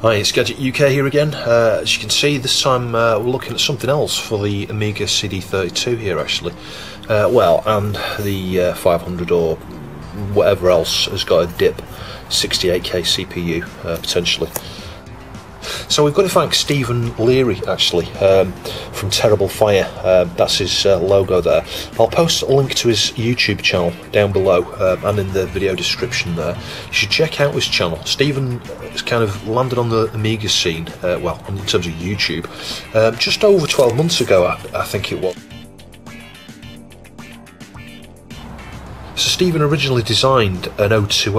Hi, it's Gadget UK here again. As you can see, this time we're looking at something else for the Amiga CD32 here actually. And the 500 or whatever else has got a DIP 68K CPU potentially. So we've got to thank Stephen Leary actually from Terrible Fire. That's his logo there. I'll post a link to his YouTube channel down below and in the video description there. You should check out his channel. Stephen has kind of landed on the Amiga scene, well, in terms of YouTube, just over 12 months ago, I think it was. So Stephen originally designed an 020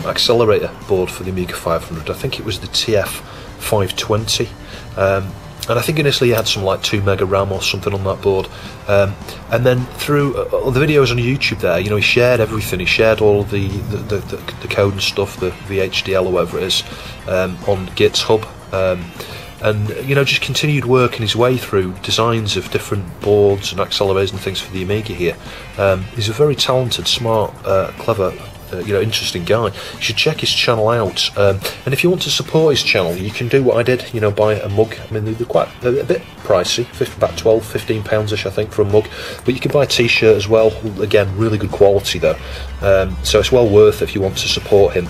accelerator board for the Amiga 500. I think it was the TF328. And I think initially he had some like 2 mega RAM or something on that board, and then through the videos on YouTube there, you know, he shared everything. He shared all the code and stuff, the VHDL or whatever it is, on GitHub, and you know, just continued working his way through designs of different boards and accelerators and things for the Amiga here. He's a very talented, smart, clever, you know, interesting guy. You should check his channel out, and if you want to support his channel, you can do what I did, you know, buy a mug. I mean, they're quite a bit pricey, about £12–15 ish I think for a mug, but you can buy a t-shirt as well, again really good quality though, so it's well worth it if you want to support him.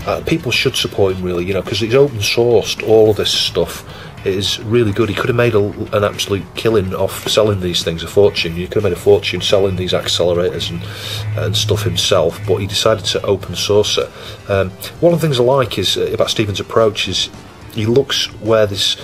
And people should support him really, you know, because he's open sourced all of this stuff. It is really good. He could have made an absolute killing off selling these things, a fortune. You could have made a fortune selling these accelerators and stuff himself, but he decided to open source it. One of the things I like is about Stephen's approach is he looks where there's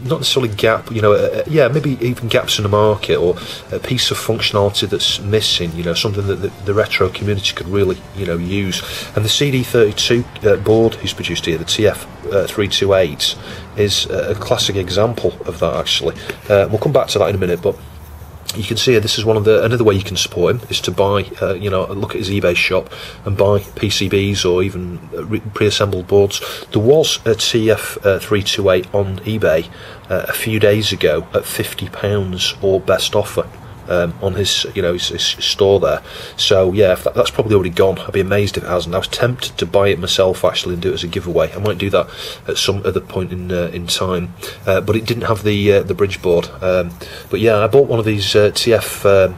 not necessarily gap, you know, yeah, maybe even gaps in the market or a piece of functionality that's missing, you know, something that the retro community could really, you know, use. And the CD32 board he's produced here, the TF328, is a classic example of that actually. We'll come back to that in a minute, but you can see this is one of another way you can support him is to buy, you know, look at his eBay shop and buy PCBs or even pre-assembled boards. There was a TF328 on eBay a few days ago at £50 or best offer. On his, you know, his store there. So yeah, if that's probably already gone. I'd be amazed if it hasn't. I was tempted to buy it myself actually and do it as a giveaway. I might do that at some other point in time, but it didn't have the bridge board. But yeah, I bought one of these TF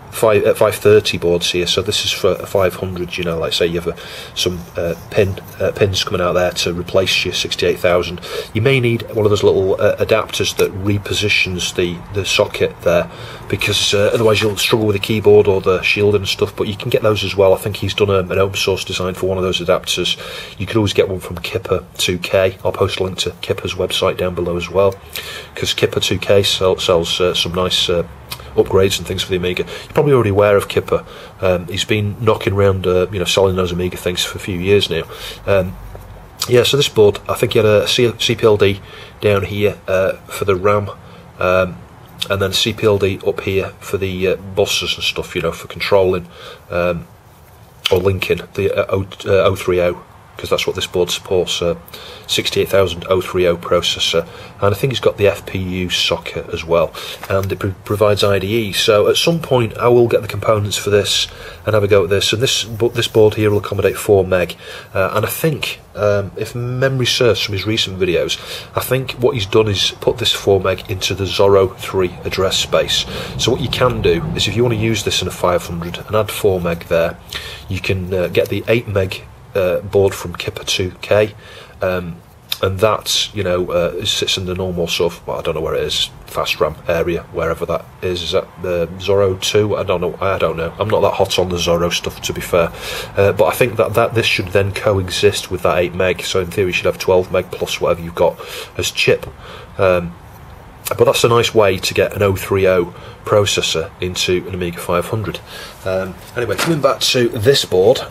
530 boards here, so this is for a 500, you know, like say you have some pins coming out there to replace your 68,000. You may need one of those little adapters that repositions the socket there, because otherwise you'll struggle with the keyboard or the shielding and stuff, but you can get those as well. I think he's done an open source design for one of those adapters. You could always get one from Kipper 2K. I'll post a link to Kipper's website down below as well, because Kipper 2K sells some nice upgrades and things for the Amiga. You're probably already aware of Kipper. He's been knocking around, you know, selling those Amiga things for a few years now. Yeah, so this board, I think he had a CPLD down here for the RAM, and then CPLD up here for the buses and stuff, you know, for controlling or linking the 030, because that's what this board supports, 68,000 030 processor, and I think it's got the FPU socket as well, and it provides IDE. So at some point I will get the components for this and have a go at this, and this board here will accommodate 4 meg, and I think, if memory serves from his recent videos, I think what he's done is put this 4 meg into the Zorro 3 address space. So what you can do is, if you want to use this in a 500 and add 4 meg there, you can get the 8 meg board from Kipper 2K, and that, you know, sits in the normal sort of, well, I don't know where it is, fast RAM area, wherever that is. Is that the Zorro 2? I don't know. I'm not that hot on the Zorro stuff, to be fair, but I think that this should then coexist with that 8 meg, so in theory you should have 12 meg plus whatever you've got as chip. But that's a nice way to get an 030 processor into an Amiga 500. Anyway, coming back to this board,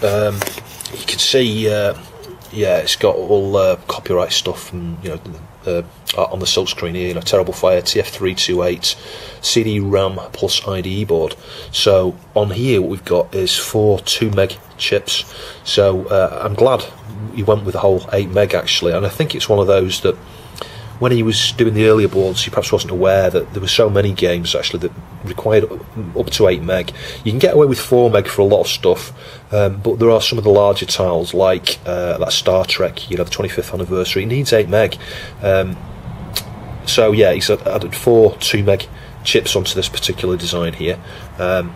you can see, yeah, it's got all copyright stuff, and you know, on the silk screen here, you know, Terrible Fire TF328 CD RAM plus IDE board. So on here, what we've got is 4 2 meg chips. So I'm glad he went with the whole 8 meg actually, and I think it's one of those that when he was doing the earlier boards, he perhaps wasn't aware that there were so many games actually that required up to 8 meg. You can get away with 4 meg for a lot of stuff, but there are some of the larger tiles, like that Star Trek, you know, the 25th anniversary. It needs 8 meg. So yeah, he's added 4 2 meg chips onto this particular design here. And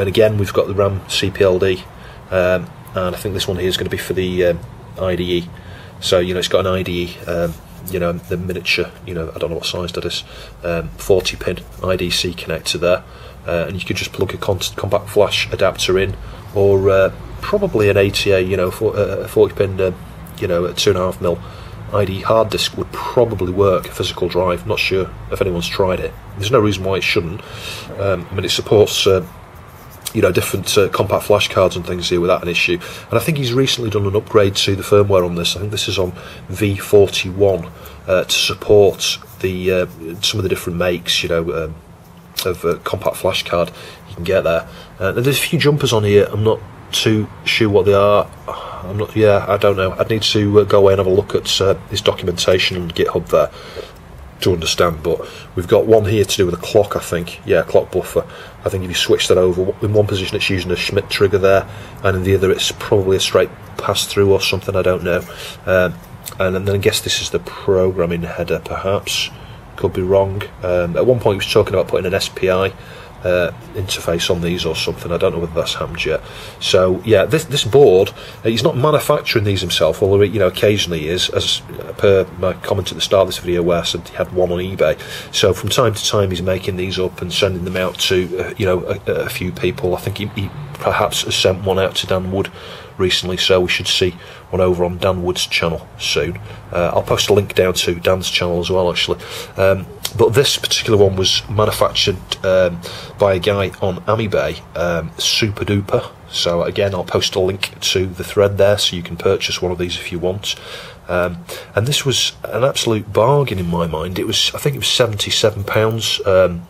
again, we've got the RAM CPLD, and I think this one here is going to be for the IDE. So, you know, it's got an IDE, you know, the miniature, you know, I don't know what size that is, 40 pin IDC connector there, and you can just plug a compact flash adapter in, or probably an ATA, you know, for a 40 pin, you know, a 2.5mm IDE hard disk would probably work, a physical drive. Not sure if anyone's tried it. There's no reason why it shouldn't. I mean, it supports you know, different compact flash cards and things here without an issue. And I think he's recently done an upgrade to the firmware on this. I think this is on V41 to support the some of the different makes, you know, of compact flash card you can get there. There's a few jumpers on here. I'm not too sure what they are. I don't know. I'd need to go away and have a look at his documentation on GitHub there to understand, but we've got one here to do with a clock, I think. Yeah, clock buffer. I think if you switch that over, in one position it's using a Schmidt trigger there, and in the other it's probably a straight pass-through or something, I don't know. And then I guess this is the programming header, perhaps. Could be wrong. At one point he was talking about putting an SPI interface on these or something. I don't know whether that's happened yet. So yeah, this board, he's not manufacturing these himself, although, you know, occasionally he is, as per my comment at the start of this video where I said he had one on eBay. So from time to time he's making these up and sending them out to you know, a few people. I think he perhaps has sent one out to Dan Wood recently, so we should see one over on Dan Wood's channel soon. I'll post a link down to Dan's channel as well, actually. But this particular one was manufactured by a guy on Amibay, Supaduper. So again, I'll post a link to the thread there so you can purchase one of these if you want. And this was an absolute bargain in my mind. I think it was £77.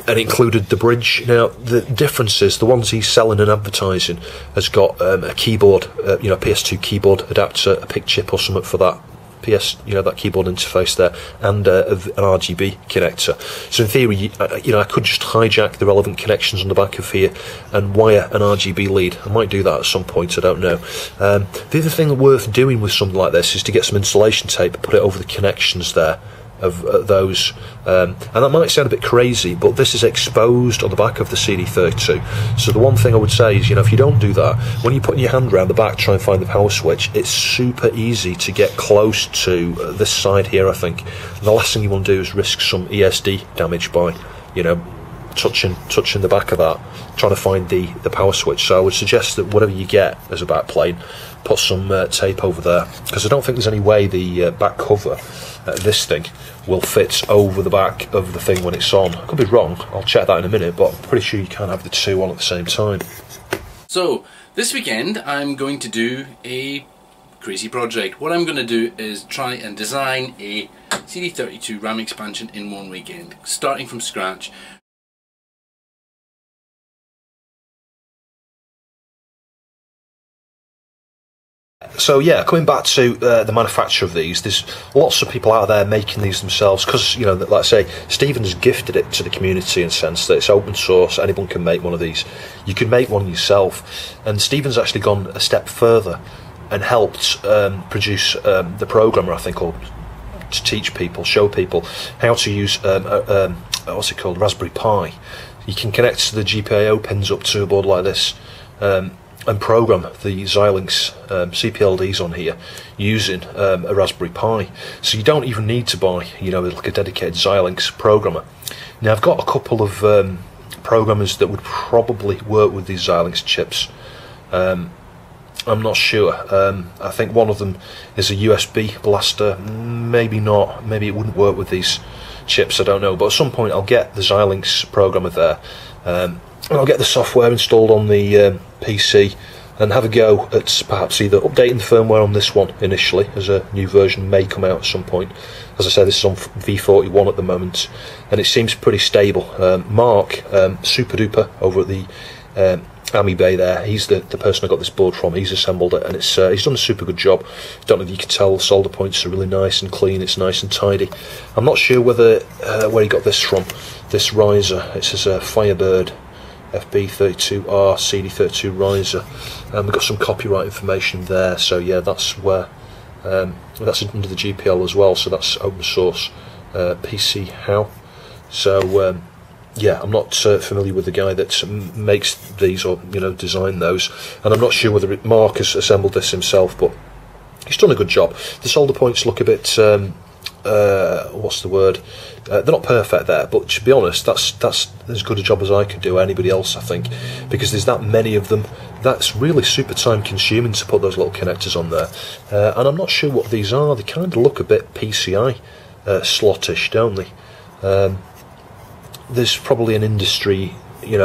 And it included the bridge. Now the difference is the ones he's selling and advertising has got a keyboard, you know, PS2 keyboard adapter, a PIC chip or something for that you know, that keyboard interface there, and an RGB connector. So in theory, you know, I could just hijack the relevant connections on the back of here and wire an RGB lead. I might do that at some point, I don't know. The other thing worth doing with something like this is to get some insulation tape, put it over the connections there of those, and that might sound a bit crazy, but this is exposed on the back of the CD32. So the one thing I would say is, you know, if you don't do that, when you're putting your hand around the back to try and find the power switch, it's super easy to get close to this side here, I think. And the last thing you want to do is risk some ESD damage by, you know, touching the back of that, trying to find the power switch. So I would suggest that whatever you get as a backplane, put some tape over there, because I don't think there's any way the back cover, this thing, will fit over the back of the thing when it's on. I could be wrong, I'll check that in a minute, but I'm pretty sure you can't have the two on at the same time. So this weekend I'm going to do a crazy project. What I'm going to do is try and design a CD32 RAM expansion in one weekend, starting from scratch. So yeah, coming back to the manufacture of these, there's lots of people out there making these themselves, because, you know, like I say, Stephen's gifted it to the community in the sense that it's open source, anyone can make one of these. You can make one yourself, and Stephen's actually gone a step further and helped produce the programmer, I think, or to teach people, show people how to use what's it called, Raspberry Pi. You can connect the GPIO pins up to a board like this, and program the Xilinx CPLDs on here using a Raspberry Pi. So you don't even need to buy, you know, like a dedicated Xilinx programmer. Now I've got a couple of programmers that would probably work with these Xilinx chips. I'm not sure. I think one of them is a USB blaster. Maybe not. Maybe it wouldn't work with these chips, I don't know. But at some point I'll get the Xilinx programmer there. And I'll get the software installed on the PC and have a go at perhaps either updating the firmware on this one initially, as a new version may come out at some point. As I said, this is on V41 at the moment, and it seems pretty stable. Mark, Super Duper, over at the Amibay there. He's the person I got this board from. He's assembled it, and it's he's done a super good job. Don't know if you can tell, the solder points are really nice and clean. It's nice and tidy. I'm not sure whether where he got this from. This riser. It says Firebird FB32R CD32 riser. We've got some copyright information there. So yeah, that's where that's under the GPL as well. So that's open source PC How. So. Yeah, I'm not familiar with the guy that makes these or design those, and I'm not sure whether Mark has assembled this himself, but he's done a good job. The solder points look a bit what's the word? They're not perfect there, but to be honest, that's as good a job as I could do, anybody else, I think, because there's that many of them. That's really super time consuming to put those little connectors on there, and I'm not sure what these are. They kind of look a bit PCI slottish, don't they? There's probably an industry,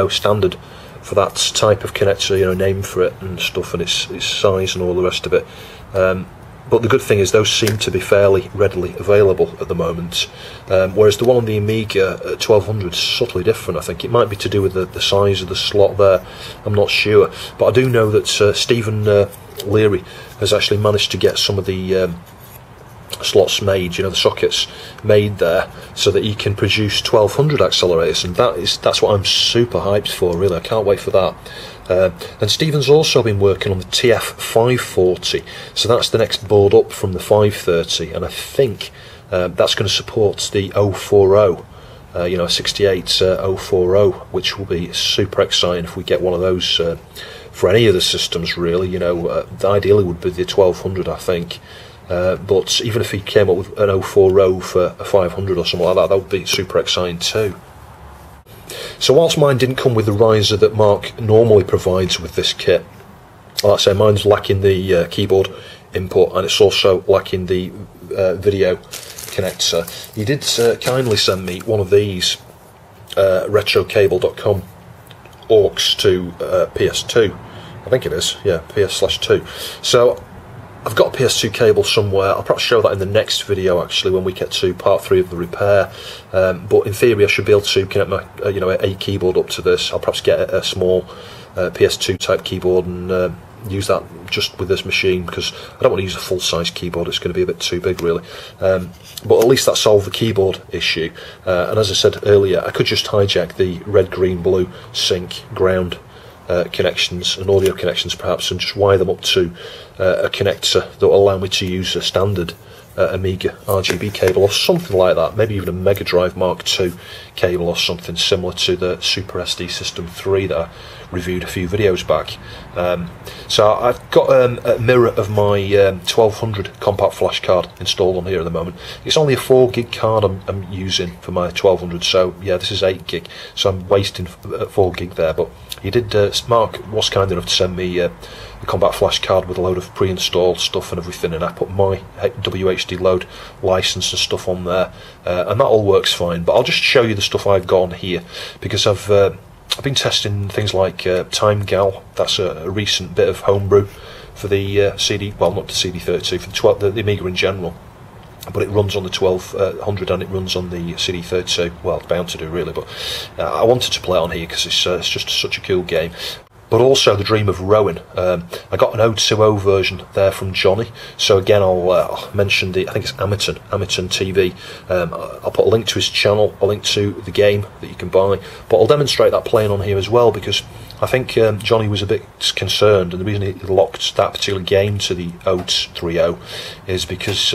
standard for that type of connector, name for it and stuff, and its size and all the rest of it. But the good thing is those seem to be fairly readily available at the moment, whereas the one on the Amiga at 1200 is subtly different. I think it might be to do with the size of the slot there. I'm not sure, but I do know that Stephen Leary has actually managed to get some of the slots made, the sockets made there, so that you can produce 1200 accelerators, and that's what I'm super hyped for, really. I can't wait for that. And Stephen's also been working on the TF540, so that's the next board up from the 530, and I think that's going to support the 040, 68 040, which will be super exciting if we get one of those for any of the systems, really. Ideally would be the 1200, I think. But even if he came up with an 040 for a 500 or something like that would be super exciting too. So whilst mine didn't come with the riser that Mark normally provides with this kit, like I say, mine's lacking the keyboard input, and it's also lacking the video connector. He did kindly send me one of these retrocable.com AUX to PS2. I think it is, yeah, PS/2. So I've got a PS2 cable somewhere. I'll perhaps show that in the next video, actually, when we get to part 3 of the repair. But in theory, I should be able to connect my, a keyboard up to this. I'll perhaps get a small PS2 type keyboard and use that just with this machine, because I don't want to use a full-size keyboard. It's going to be a bit too big, really. But at least that solved the keyboard issue. And as I said earlier, I could just hijack the red, green, blue sync ground connections and audio connections perhaps, and just wire them up to a connector that will allow me to use a standard Amiga RGB cable or something like that, maybe even a Mega Drive Mark II cable or something similar to the Super SD System 3 that I reviewed a few videos back. So I've got a mirror of my 1200 compact flash card installed on here at the moment. It's only a 4 gig card I'm using for my 1200, so yeah, this is 8 gig, so I'm wasting 4 gig there. But he did, Mark was kind enough to send me a compact flash card with a load of pre-installed stuff and everything, and I put my WHD load license and stuff on there, and that all works fine. But I'll just show you the stuff I've got on here, because I've been testing things like TimeGal. That's a recent bit of homebrew for the CD, well, not the CD32, for the Amiga in general. But it runs on the 1200 and it runs on the CD32. Well, it's bound to do, really, but I wanted to play it on here because it's just such a cool game. But also the Dream of Rowan. I got an 020 version there from Johnny. So again, I'll mention I think it's Amiten TV. I'll put a link to his channel, a link to the game that you can buy. But I'll demonstrate that playing on here as well, because I think Johnny was a bit concerned, and the reason he locked that particular game to the 030 is because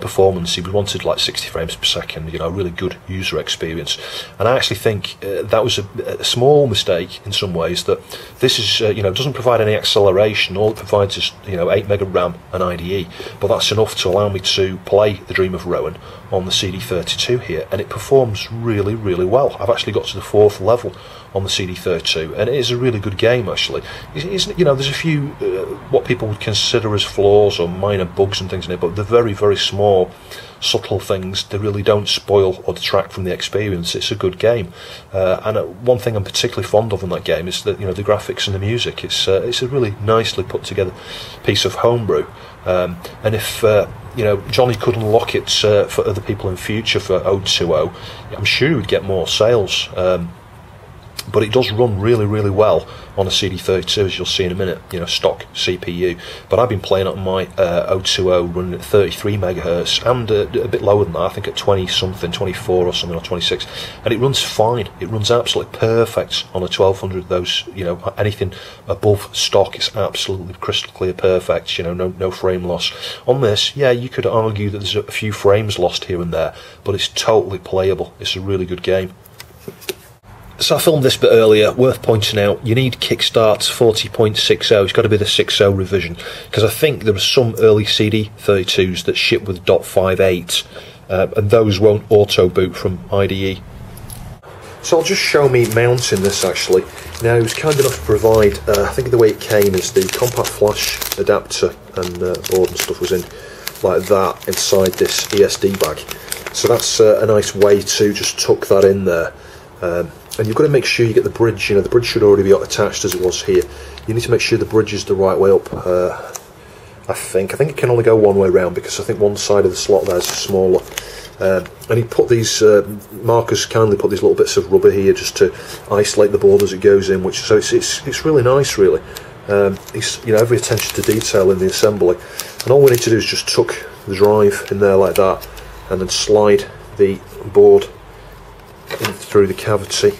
performance. He wanted like 60 frames per second, a really good user experience. And I actually think that was a small mistake in some ways. That this is doesn't provide any acceleration. All it provides is 8 mega RAM and IDE, but that's enough to allow me to play the Dream of Rowan on the CD32 here, and it performs really, really well. I've actually got to the 4th level on the CD32, and it is a really good game, actually. There's a few what people would consider as flaws or minor bugs and things in it, but they're very, very small, subtle things. They really don't spoil or detract from the experience. It's a good game, and one thing I'm particularly fond of in that game is that the graphics and the music. It's a really nicely put together piece of homebrew, and if Johnny could unlock it for other people in future for 020, I'm sure he would get more sales. but it does run really, really well on a CD32, as you'll see in a minute, you know, stock CPU. But I've been playing it on my 020 running at 33 megahertz and a bit lower than that, I think at 20 something, 24 or something, or 26, and it runs fine. It runs absolutely perfect on a 1200. Those, you know, anything above stock is absolutely crystal clear perfect, you know, no frame loss. On this, yeah, you could argue that there's a few frames lost here and there, but it's totally playable. It's a really good game. So I filmed this bit earlier, worth pointing out, you need Kickstart's 40.60, it's got to be the 6.0 revision, because I think there are some early CD32s that ship with .58, and those won't auto-boot from IDE. So I'll just show me mounting this actually. Now, he was kind enough to provide, I think the way it came is the compact flash adapter and board and stuff was in like that inside this ESD bag. So that's a nice way to just tuck that in there. And you've got to make sure you get the bridge, you know, the bridge should already be attached as it was here. You need to make sure the bridge is the right way up, I think it can only go one way round, because I think one side of the slot there is smaller. And he put these, Marcus kindly put these little bits of rubber here just to isolate the board as it goes in, which, so it's really nice really. It's, you know, every attention to detail in the assembly. And all we need to do is just tuck the drive in there like that, and then slide the board in through the cavity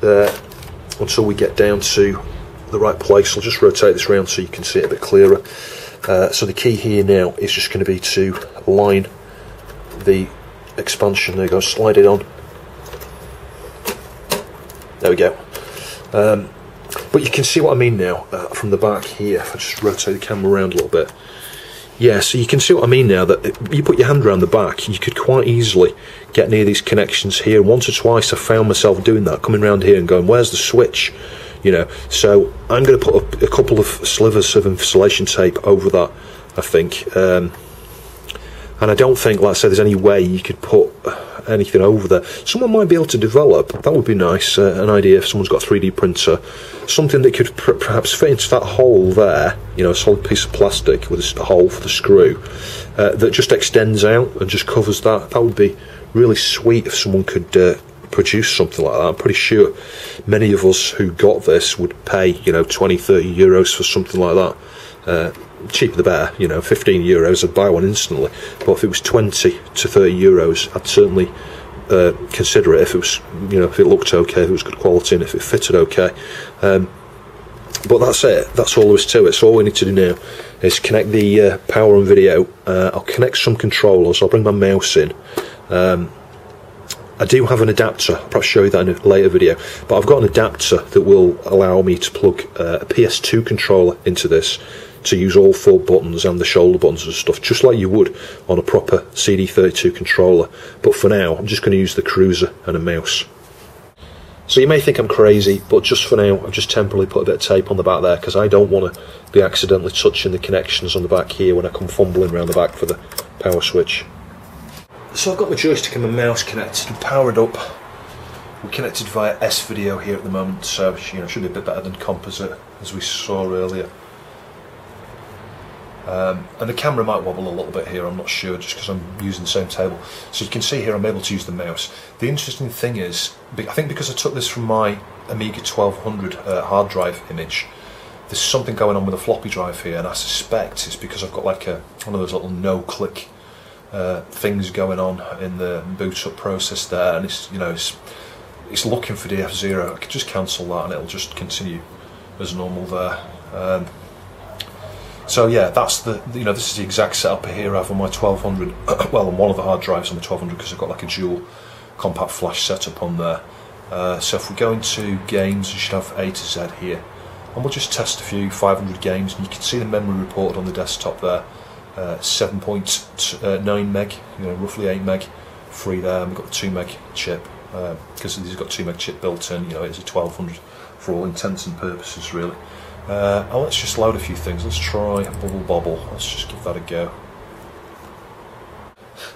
there until we get down to the right place. I'll just rotate this around so you can see it a bit clearer. So the key here now is just going to be to line the expansion. There you go, slide it on. There we go. But you can see what I mean now from the back here. If I just rotate the camera around a little bit. Yeah, so you can see what I mean now, that you put your hand around the back, you could quite easily get near these connections here. Once or twice I found myself doing that, coming around here and going, where's the switch? You know, so I'm going to put a couple of slivers of insulation tape over that, I think. And I don't think, like I said, there's any way you could put anything over there. Someone might be able to develop, that would be nice, an idea if someone's got a 3D printer, something that could perhaps fit into that hole there, you know, a solid piece of plastic with a hole for the screw, that just extends out and just covers that. That would be really sweet if someone could produce something like that. I'm pretty sure many of us who got this would pay, you know, 20-30 euros for something like that. Cheaper the better, you know, 15 euros I'd buy one instantly, but if it was 20 to 30 euros I'd certainly consider it, if it was, you know, if it looked okay, if it was good quality and if it fitted okay. But that's it, that's all there is to it. So all we need to do now is connect the power and video. I'll connect some controllers, I'll bring my mouse in. I do have an adapter, I'll perhaps show you that in a later video, but I've got an adapter that will allow me to plug a PS2 controller into this to use all 4 buttons and the shoulder buttons and stuff, just like you would on a proper CD32 controller. But for now, I'm just going to use the cruiser and a mouse. So you may think I'm crazy, but just for now, I've just temporarily put a bit of tape on the back there, because I don't want to be accidentally touching the connections on the back here when I come fumbling around the back for the power switch. So I've got my joystick and my mouse connected and powered up. We're connected via S-Video here at the moment, so, you know, it should be a bit better than composite, as we saw earlier. And the camera might wobble a little bit here, I'm not sure, just because I'm using the same table. So you can see here I'm able to use the mouse. The interesting thing is, I think because I took this from my Amiga 1200 hard drive image, there's something going on with the floppy drive here, and I suspect it's because I've got like one of those little no-click things going on in the boot up process there, and it's, you know, it's looking for DF0. I could just cancel that and it'll just continue as normal there. So yeah, that's the, you know, this is the exact setup here I have on my 1200, well, on one of the hard drives on the 1200, because I've got like a dual compact flash setup on there. So if we go into games, you should have A to Z here, and we'll just test a few 500 games, and you can see the memory reported on the desktop there, 7.9 meg, you know, roughly 8 meg free there, and we've got the 2 meg chip, because these have got 2 meg chip built in, you know, it's a 1200 for all intents and purposes really. Let's just load a few things. Let's try Bubble Bobble. Let's just give that a go.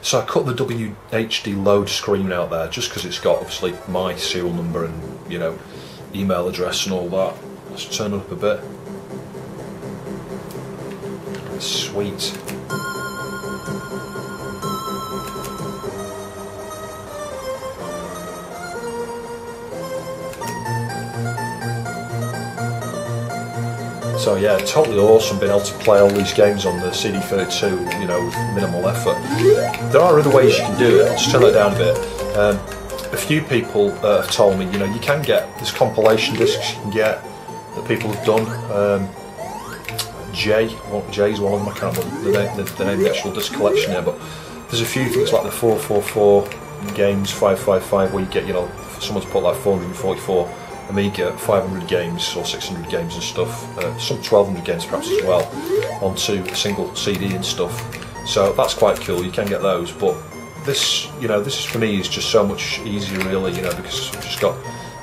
So I cut the WHD load screen out there just because it's got obviously my serial number and, you know, email address and all that. Let's turn it up a bit. Sweet. So yeah, totally awesome being able to play all these games on the CD32, you know, with minimal effort. There are other ways you can do it. I'll just turn that down a bit. A few people have told me, you know, you can get this compilation discs you can get that people have done. Jay's one of them. I can't remember the name of the actual disc collection here, but there's a few things like the 444 games, 555, where you get, you know, someone's put like 444 Amiga 500 games or 600 games and stuff, some 1200 games perhaps as well, onto a single CD and stuff. So that's quite cool. You can get those, but this, you know, this for me is just so much easier, really, you know, because I've just got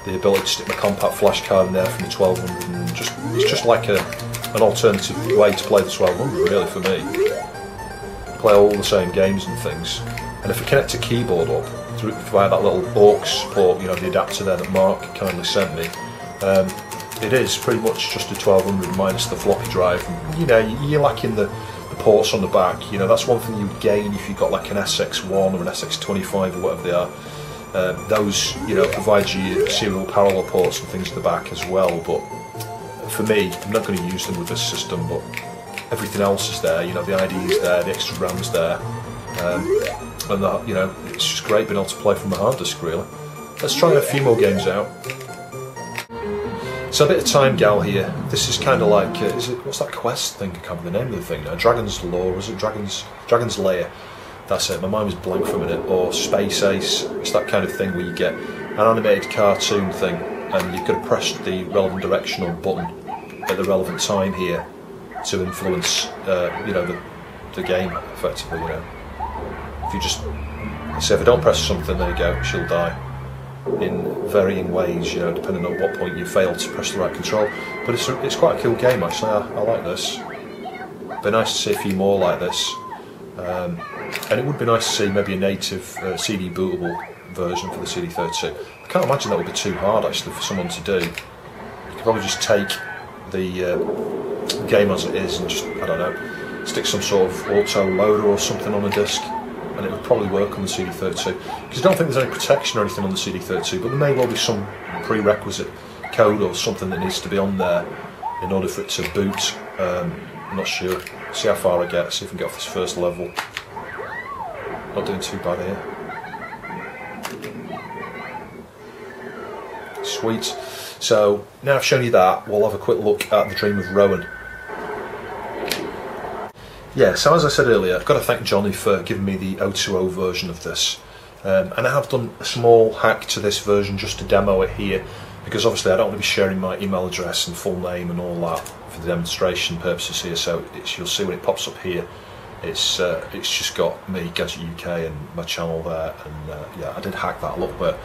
the ability to stick my compact flash card in there from the 1200, and it's just like an alternative way to play the 1200, really, for me. Play all the same games and things, and if I connect a keyboard up via that little aux port, you know, the adapter there that Mark kindly sent me, it is pretty much just a 1200 minus the floppy drive. And, you know, you're lacking the ports on the back. You know, that's one thing you would gain if you've got like an SX1 or an SX25 or whatever they are. Those, you know, provide you your serial parallel ports and things at the back as well, but for me, I'm not going to use them with this system, but everything else is there. You know, the IDE is there, the extra RAM's there, and that, you know, it's just great being able to play from the hard disk, really. Let's try a few more games out. So a bit of Time Gal here. This is kind of like, what's that quest thing? I can't remember the name of the thing now. Dragon's Law, is it? Dragon's Lair. That's it, my mind was blank for a minute. Or Space Ace. It's that kind of thing where you get an animated cartoon thing, and you've got to press the relevant directional button at the relevant time here to influence, you know, the game effectively. You know, if you just say, if I don't press something, there you go, she'll die in varying ways, you know, depending on what point you fail to press the right control. But it's quite a cool game, actually. I like this. It'd be nice to see a few more like this, and it would be nice to see maybe a native CD bootable version for the CD32. I can't imagine that would be too hard, actually, for someone to do. You could probably just take the game as it is and just, I don't know, stick some sort of auto loader or something on a disc, and it would probably work on the CD32. Because I don't think there's any protection or anything on the CD32, but there may well be some prerequisite code or something that needs to be on there in order for it to boot. I'm not sure. See how far I get, see if I can get off this first level. Not doing too bad here. Sweet. So now I've shown you that, we'll have a quick look at the Dream of Rowan. Yeah, so as I said earlier, I've got to thank Johnny for giving me the 020 version of this. And I have done a small hack to this version just to demo it here, because obviously I don't want to be sharing my email address and full name and all that for the demonstration purposes here, so you'll see when it pops up here, it's just got me, Gadget UK, and my channel there, and yeah, I did hack that a little bit.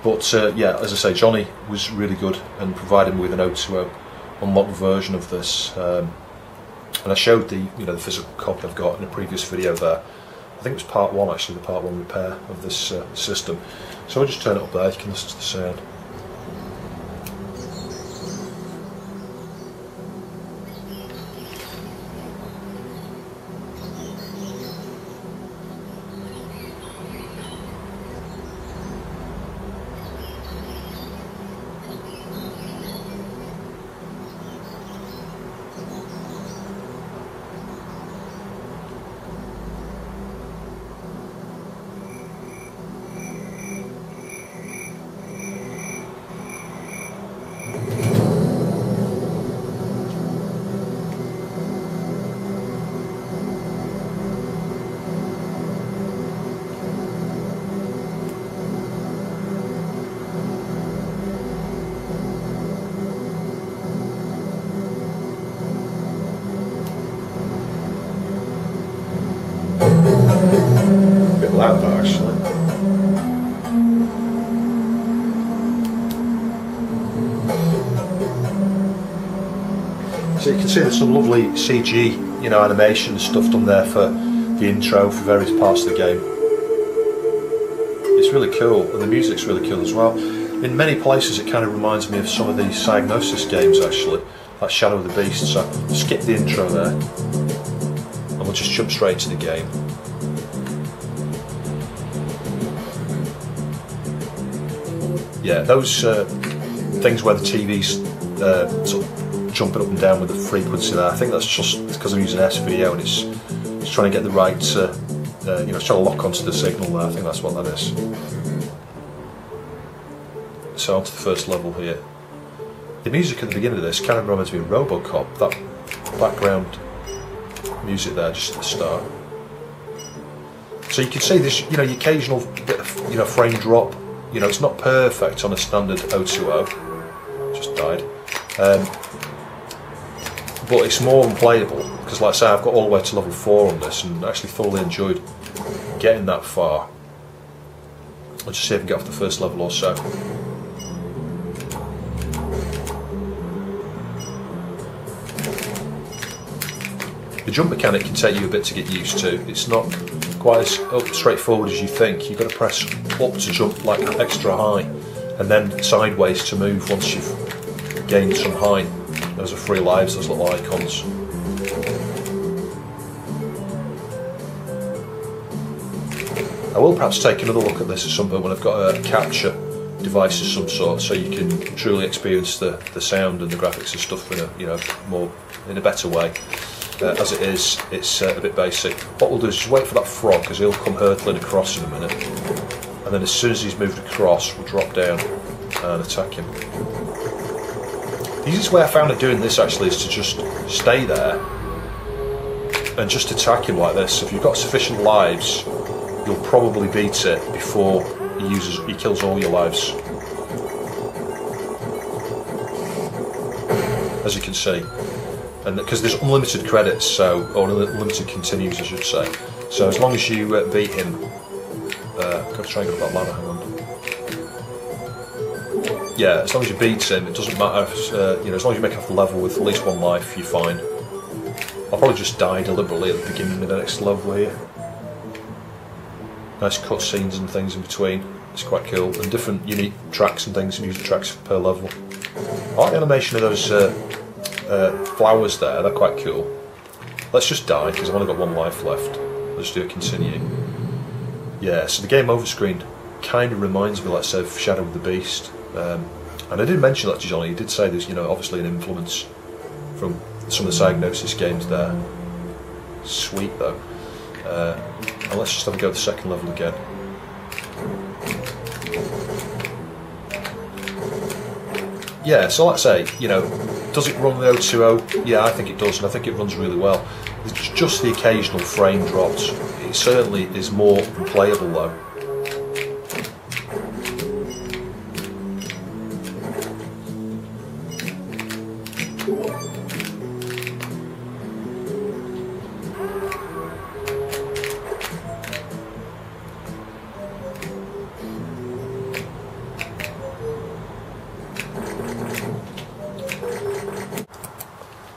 But yeah, as I say, Johnny was really good and provided me with an 020 unlocked version of this. And I showed the physical copy I've got in a previous video there. I think it was part 1 actually, the part 1 repair of this system. So I'll just turn it up there, you can listen to the sound. A bit loud though, actually. So you can see there's some lovely CG, animation and stuff done there for the intro for various parts of the game. It's really cool, and the music's really cool as well. In many places it kind of reminds me of some of the Psygnosis games actually, like Shadow of the Beast, so I'll skip the intro there and we'll just jump straight to the game. Yeah, those things where the TV's sort of jumping up and down with the frequency there. I think that's just because I'm using SVO and it's trying to get the right, you know, it's trying to lock onto the signal there. I think that's what that is. So onto the first level here. The music at the beginning of this kind of reminds me of Robocop. That background music there just at the start. So you can see this, you know, the occasional bit of, you know, frame drop. You know, it's not perfect on a standard 020. Just died. But it's more than playable because, like I say, I've got all the way to level 4 on this and actually thoroughly enjoyed getting that far. Let's just see if I can get off the first level or so. The jump mechanic can take you a bit to get used to. It's not quite as straightforward as you think. You've got to press up to jump like extra high and then sideways to move once you've gained some height. Those are 3 lives, those little icons. I will perhaps take another look at this at some point when I've got a capture device of some sort, so you can truly experience the sound and the graphics and stuff in a, you know, in a better way. As it is, it's a bit basic. What we'll do is just wait for that frog because he'll come hurtling across in a minute, and then as soon as he's moved across, we'll drop down and attack him. The easiest way I found of doing this actually is to just stay there and just attack him like this. If you've got sufficient lives, you'll probably beat it before he kills all your lives. As you can see. And because there's unlimited credits, or unlimited continues, I should say. So as long as you beat him, I've got to try and get up that ladder. Hang on. Yeah, as long as you beat him, it doesn't matter. You know, as long as you make off the level with at least 1 life, you're fine. I'll probably just die deliberately at the beginning of the next level here. Nice cutscenes and things in between. It's quite cool, and different unique tracks and things, music tracks per level. I like the animation of those. Flowers there, they're quite cool. Let's just die because I've only got 1 life left. Let's do a continue. Yeah, so the game over screen kind of reminds me, let's say, of Shadow of the Beast. And I did mention that to Johnny. He did say there's, you know, obviously an influence from some of the Psygnosis games there. Sweet though. And let's just have a go at the second level again. Yeah, so let's say, you know, does it run the 020? Yeah, I think it does, and I think it runs really well. There's just the occasional frame drops. It certainly is more than playable though.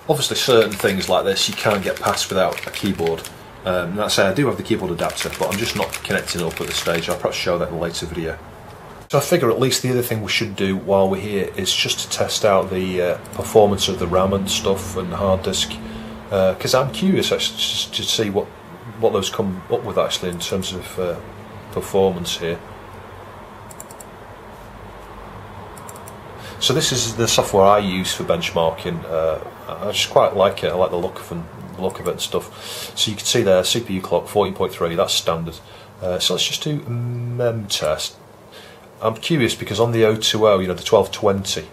Obviously certain things like this you can't get past without a keyboard. That's I do have the keyboard adapter, but I'm just not connecting up at this stage. I'll perhaps show that in a later video. So I figure at least the other thing we should do while we're here is just to test out the performance of the RAM and stuff and the hard disk, because I'm curious actually just to see what those come up with actually in terms of performance here. So this is the software I use for benchmarking. I just quite like it. I like the look of it and stuff. So you can see there, CPU clock 14.3. That's standard. So let's just do a mem test. I'm curious because on the 020, you know, the 1220,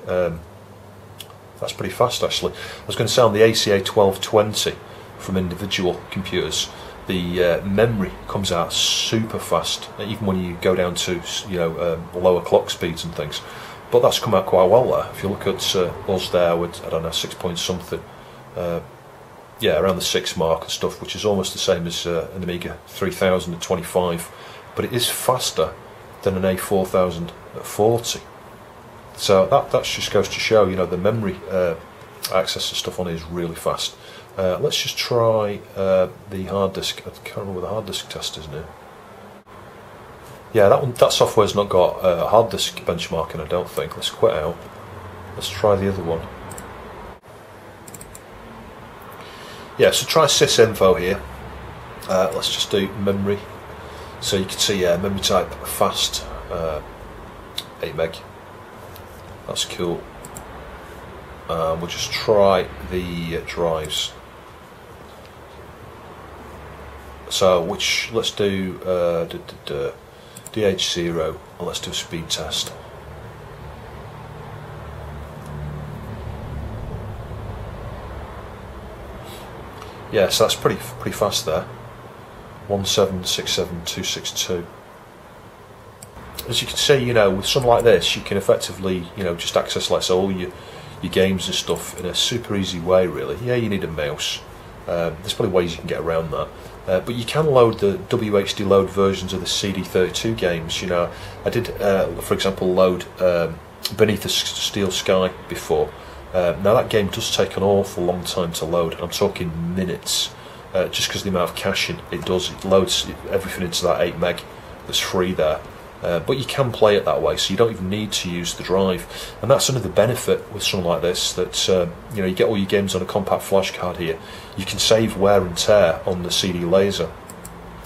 that's pretty fast actually. I was going to say on the ACA 1220 from individual computers, the memory comes out super fast, even when you go down to, you know, lower clock speeds and things. But that's come out quite well there. If you look at us there with, I don't know, 6 point something, yeah, around the 6 mark and stuff, which is almost the same as an Amiga 3025, but it is faster than an A4000 at 40. So that just goes to show, you know, the memory access and stuff on it is really fast. Let's just try the hard disk. I can't remember what the hard disk test is now. Yeah, that software's not got hard disk benchmarking, I don't think. Let's quit out. Let's try the other one. Yeah, so try sysinfo here. Let's just do memory. So you can see, memory type fast, 8 meg. That's cool. We'll just try the drives. So let's do DH0 and let's do a speed test. Yeah, so that's pretty fast there. 1767262. As you can see, you know, with something like this, you can effectively, you know, just access, let's say, all your games and stuff in a super easy way. Really, yeah, you need a mouse. There's probably ways you can get around that. But you can load the WHD load versions of the CD32 games. You know, I did, for example, load Beneath the Steel Sky before. Now that game does take an awful long time to load. I'm talking minutes, just because of the amount of caching it does. It loads everything into that 8 meg that's free there. But you can play it that way, so you don't even need to use the drive. And that's another benefit with something like this, that you know, you get all your games on a compact flash card here. You can save wear and tear on the CD laser.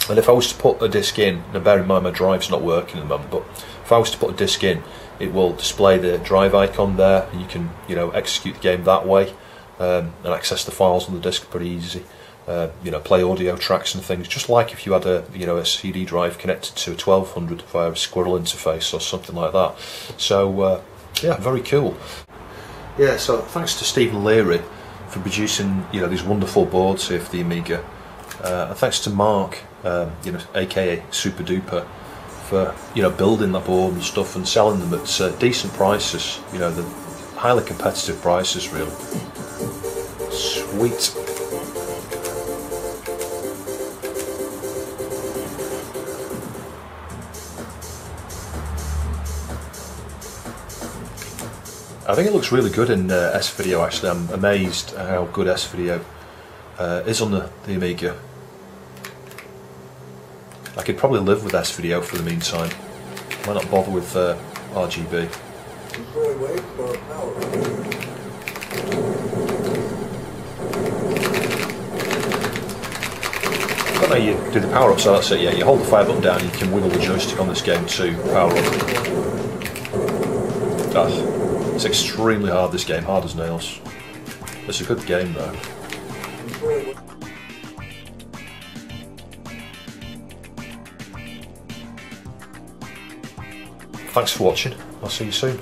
And if I was to put a disc in, now bear in mind my drive's not working at the moment, but if I was to put a disc in, it will display the drive icon there, and you can, you know, execute the game that way, and access the files on the disc pretty easy. You know, play audio tracks and things, just like if you had a, you know, a CD drive connected to a 1200 via a Squirrel interface or something like that. So yeah, very cool. Yeah, so thanks to Stephen Leary for producing, you know, these wonderful boards here for the Amiga, and thanks to Mark, you know, aka Supaduper, for, you know, building the board and stuff and selling them at decent prices. You know, the highly competitive prices, really. Sweet. I think it looks really good in S-Video. Actually, I'm amazed at how good S-Video is on the Amiga. I could probably live with S-Video for the meantime. Why not bother with RGB? I don't know, you do the power up, so that's it. Yeah, you hold the fire button down, you can wiggle the joystick on this game to power up. It's extremely hard, this game, hard as nails. It's a good game though. Thanks for watching, I'll see you soon.